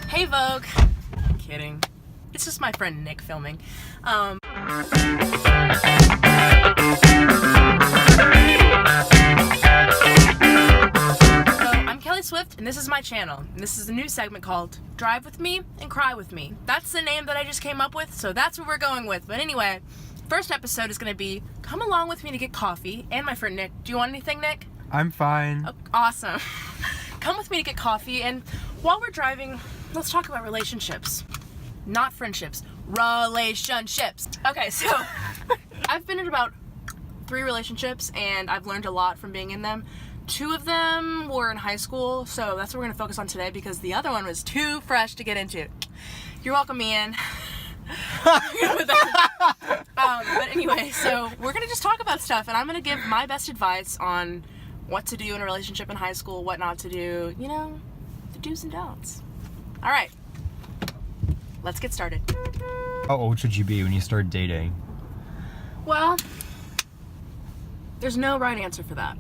Hey Vogue. Kidding. It's just my friend Nick filming. I'm Kelly Swift, and this is my channel. And this is a new segment called Drive With Me and Cry With Me. That's the name that I just came up with, so that's what we're going with. But anyway, first episode is going to be come along with me to get coffee, and my friend Nick. Do you want anything, Nick? I'm fine. Oh, awesome. Come with me to get coffee, and while we're driving, let's talk about relationships. Not friendships. Relationships. Okay, so I've been in about 3 relationships, and I've learned a lot from being in them. 2 of them were in high school, so that's what we're going to focus on today because the other one was too fresh to get into. You're welcome, Ian. But anyway, so we're going to just talk about stuff, and I'm going to give my best advice on what to do in a relationship in high school, what not to do, you know, the do's and don'ts. All right, let's get started. How old should you be when you start dating? Well, there's no right answer for that.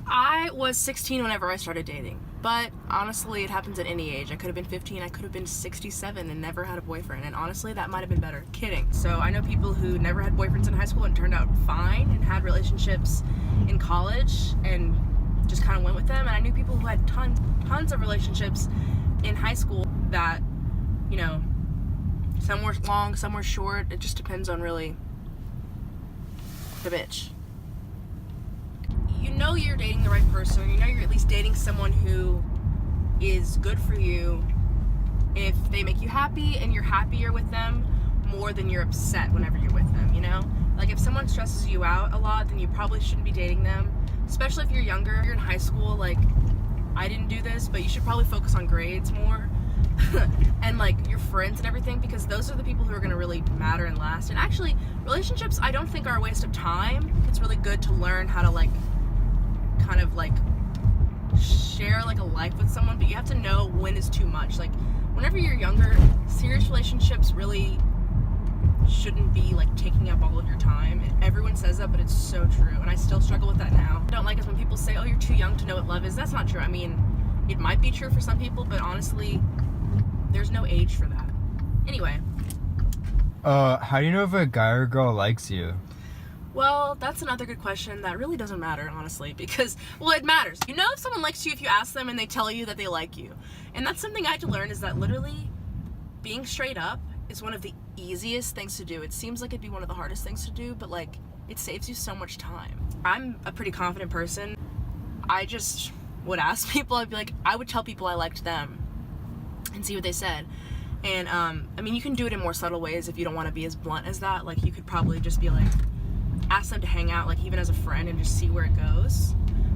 I was 16 whenever I started dating, but honestly, it happens at any age. I could have been 15, I could have been 67 and never had a boyfriend, and honestly, that might have been better. Kidding. So I know people who never had boyfriends in high school and turned out fine and had relationships in college and just kind of went with them, and I knew people who had tons of relationships in high school that, you know, some were long, some were short. It just depends on really the bitch. You know you're dating the right person, you know you're at least dating someone who is good for you if they make you happy and you're happier with them more than you're upset whenever you're with them, you know? Like if someone stresses you out a lot, then you probably shouldn't be dating them, especially if you're younger, you're in high school. Like, I didn't do this, but you should probably focus on grades more and like your friends and everything, because those are the people who are going to really matter and last. And actually, relationships I don't think are a waste of time. It's really good to learn how to like kind of like share like a life with someone, but you have to know when is too much. Like whenever you're younger, serious relationships really shouldn't be like taking up all of your time. Everyone says that, but it's so true, and I still struggle with that now. I don't like it when people say, oh, you're too young to know what love is. That's not true. I mean, it might be true for some people, but honestly, there's no age for that. Anyway. How do you know if a guy or girl likes you? Well, that's another good question that really doesn't matter, honestly, because, well, it matters. You know if someone likes you if you ask them and they tell you that they like you. And that's something I had to learn, is that literally being straight up is one of the easiest things to do. It seems like it'd be one of the hardest things to do, but like, it saves you so much time. I'm a pretty confident person. I just would ask people, I'd be like, I would tell people I liked them and see what they said. And, I mean, you can do it in more subtle ways if you don't want to be as blunt as that. Like, you could probably just be like, ask them to hang out, like even as a friend, and just see where it goes.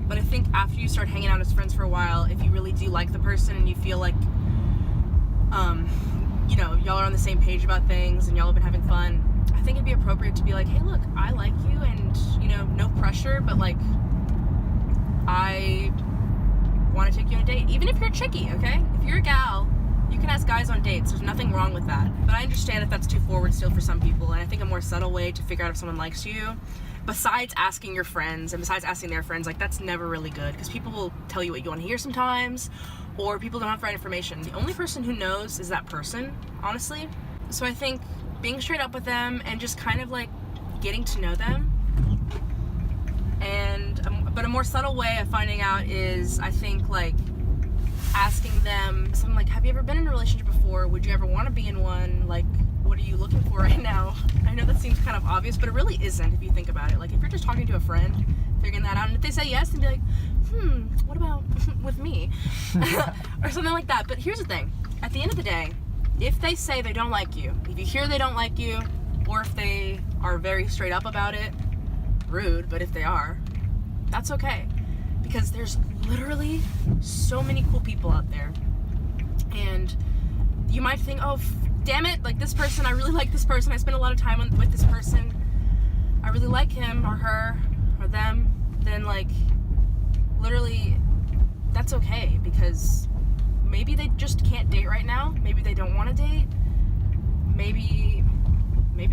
But I think after you start hanging out as friends for a while, if you really do like the person and you feel like, you know, y'all are on the same page about things and y'all have been having fun, I think it'd be appropriate to be like, hey, look, I like you, and, you know, no pressure, but like, I want to take you on a date. Even if you're chicky, okay? If you're a gal, you can ask guys on dates. There's nothing wrong with that. But I understand if that's too forward still for some people, and I think a more subtle way to figure out if someone likes you, besides asking your friends and besides asking their friends, like that's never really good, because people will tell you what you want to hear sometimes, or people don't have the right information. The only person who knows is that person, honestly. So I think being straight up with them and just kind of like getting to know them, and but a more subtle way of finding out is, I think, like asking them something like, have you ever been in a relationship before? Would you ever want to be in one? Like, what are you looking for right now? I know that seems kind of obvious, but it really isn't if you think about it. Like, if you're just talking to a friend, figuring that out, and if they say yes, then be like, what about with me? Or something like that. But here's the thing. At the end of the day, if they say they don't like you, if you hear they don't like you, or if they are very straight up about it, rude, but if they are, that's okay. Because there's literally so many cool people out there. And you might think, oh, damn it, like this person, I really like this person, I spend a lot of time with this person, I really like him or her or them, then like, literally, that's okay, because maybe they just can't date right now, maybe they don't want to date, maybe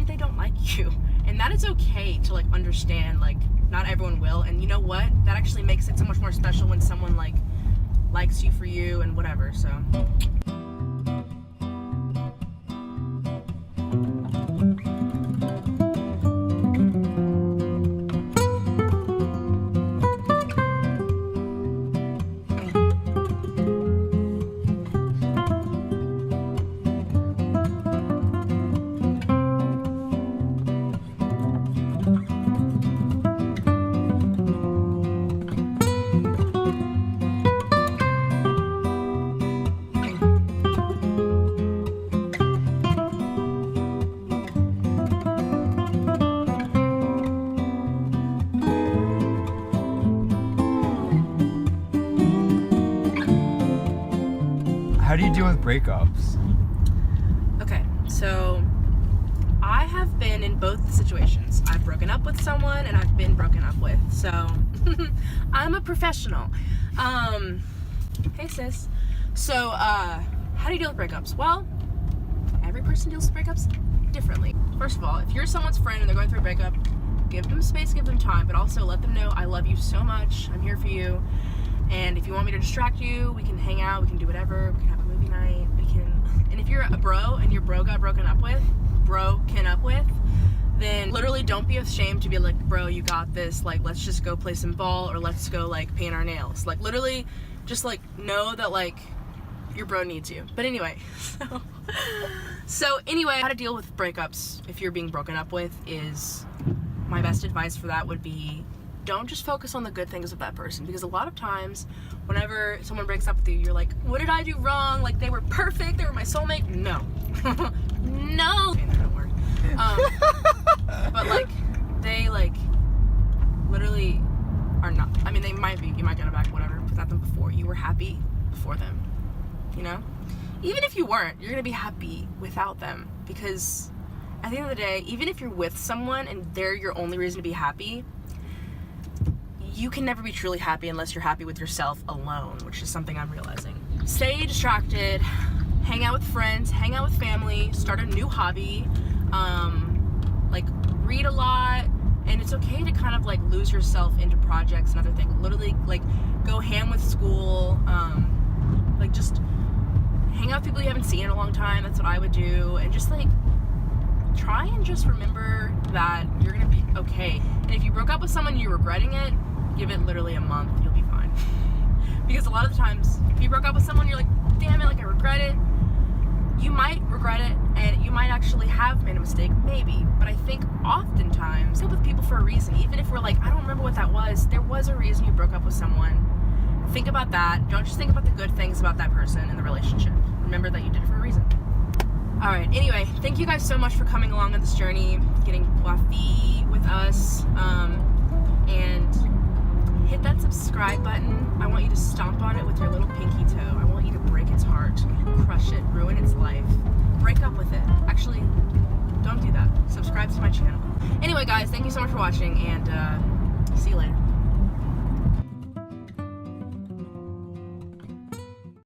they don't like you, and that is okay to like understand. Like, not everyone will, and you know what, that actually makes it so much more special when someone like likes you for you and whatever. So how do you deal with breakups? Okay, so I have been in both situations. I've broken up with someone and I've been broken up with. So I'm a professional. Hey sis. So how do you deal with breakups? Well, every person deals with breakups differently. First of all, if you're someone's friend and they're going through a breakup, give them space, give them time, but also let them know I love you so much. I'm here for you. And if you want me to distract you, we can hang out, we can do whatever, we can have a movie night, and if you're a bro and your bro got broken up with, then literally don't be ashamed to be like, bro, you got this, like, let's just go play some ball, or let's go, like, paint our nails. Like, literally, just, like, know that, like, your bro needs you. But anyway, so anyway, how to deal with breakups if you're being broken up with is, my best advice for that would be, don't just focus on the good things of that person, because a lot of times whenever someone breaks up with you, you're like, what did I do wrong? Like, they were perfect, they were my soulmate. No. No. Okay, that don't work. But like, they like literally are not. I mean, they might be, you might get it back, whatever, without them before. You were happy before them, you know? Even if you weren't, you're gonna be happy without them, because at the end of the day, even if you're with someone and they're your only reason to be happy, you can never be truly happy unless you're happy with yourself alone, which is something I'm realizing. Stay distracted, hang out with friends, hang out with family, start a new hobby, like read a lot, and it's okay to kind of like lose yourself into projects and other things. Literally like go ham with school, like just hang out with people you haven't seen in a long time. That's what I would do, and just like try and just remember that you're gonna be okay. And if you broke up with someone and you're regretting it, give it literally a month, you'll be fine. Because a lot of the times, if you broke up with someone, you're like, damn it, like I regret it. You might regret it, and you might actually have made a mistake, maybe. But I think oftentimes, with people for a reason, even if we're like, I don't remember what that was, there was a reason you broke up with someone. Think about that. Don't just think about the good things about that person and the relationship. Remember that you did it for a reason. All right, anyway, thank you guys so much for coming along on this journey, getting coffee with us, and hit that subscribe button. I want you to stomp on it with your little pinky toe. I want you to break its heart, crush it, ruin its life, break up with it. Actually, don't do that. Subscribe to my channel. Anyway, guys, thank you so much for watching, and see you later.